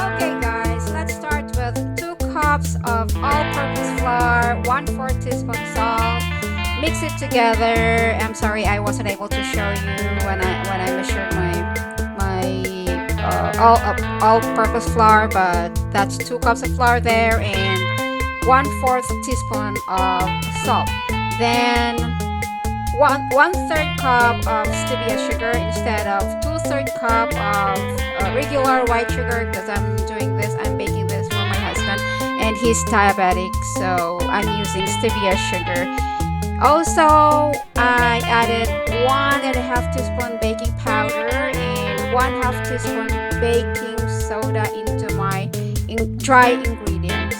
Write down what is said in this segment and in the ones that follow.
Okay guys, let's start with 2 cups of all-purpose flour, 1/4 teaspoon salt. Mix it together. I'm sorry I wasn't able to show you when I measured my all-purpose flour, but that's 2 cups of flour there and 1/4 teaspoon of salt. Then 1/3 cup of stevia sugar instead of 2/3 cup of regular white sugar, because I'm baking this for my husband and he's diabetic, so I'm using stevia sugar. Also, I added 1.5 teaspoon baking powder and 1/2 teaspoon baking soda into my dry ingredients.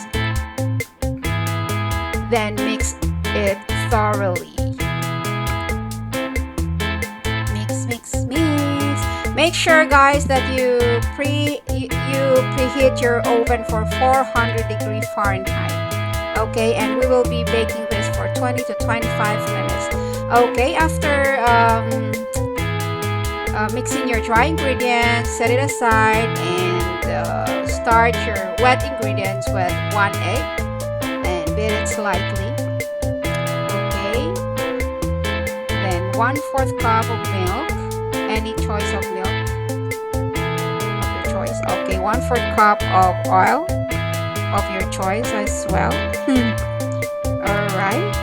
Then mix it thoroughly. Make sure guys that you preheat your oven for 400 Fahrenheit. Okay, and we will be baking this for 20 to 25 minutes. Okay, after mixing your dry ingredients, set it aside and start your wet ingredients with 1 egg and beat it slightly. Okay, then 1/4 cup of milk, any choice of milk of your choice. Okay, 1/4 cup of oil of your choice as well. All right.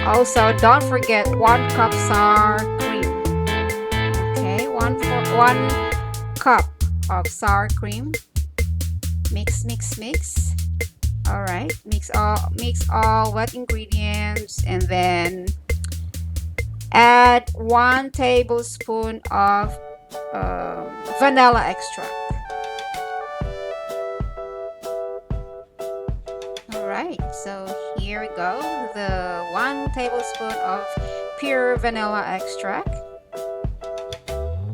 Also, don't forget 1 cup sour cream. Okay, 1 cup of sour cream. Mix. All right, mix all wet ingredients and then add 1 tablespoon of vanilla extract. Alright, so here we go, the 1 tablespoon of pure vanilla extract.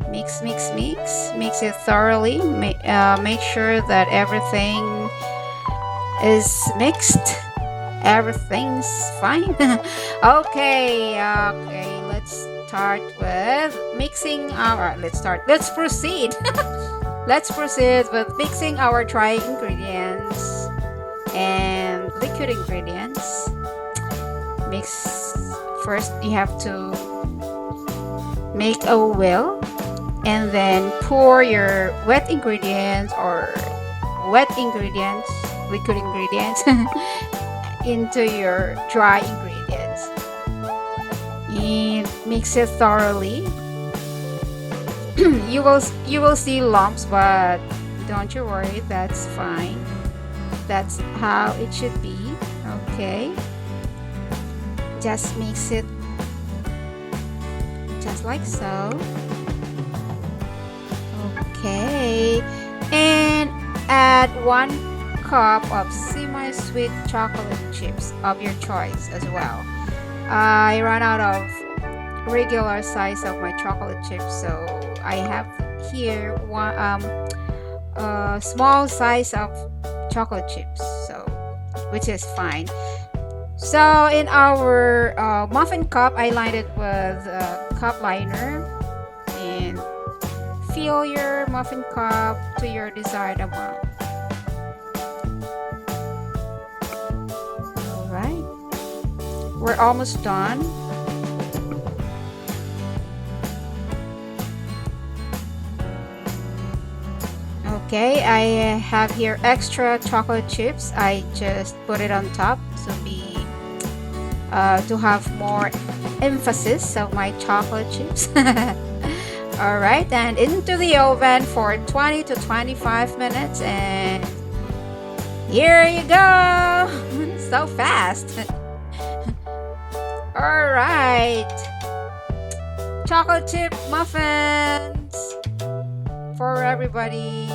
Mix it thoroughly. Make sure that everything is mixed. Everything's fine. Okay, let's start with mixing our let's proceed let's proceed with mixing our dry ingredients and liquid ingredients. First you have to make a well and then pour your wet ingredients or liquid ingredients into your dry ingredients and mix it thoroughly. you will see lumps, but don't you worry, that's fine. That's how it should be. Okay, just mix it just like so. Okay, and add 1 cup of semi-sweet chocolate chips of your choice as well. I ran out of regular size of my chocolate chips, so I have here one small size of chocolate chips, so which is fine. So in our muffin cup, I lined it with a cup liner and fill your muffin cup to your desired amount. Alright, we're almost done. Okay, I have here extra chocolate chips. I just put it on top to have more emphasis of my chocolate chips. Alright, and into the oven for 20 to 25 minutes, and here you go. So fast. Alright, chocolate chip muffins for everybody.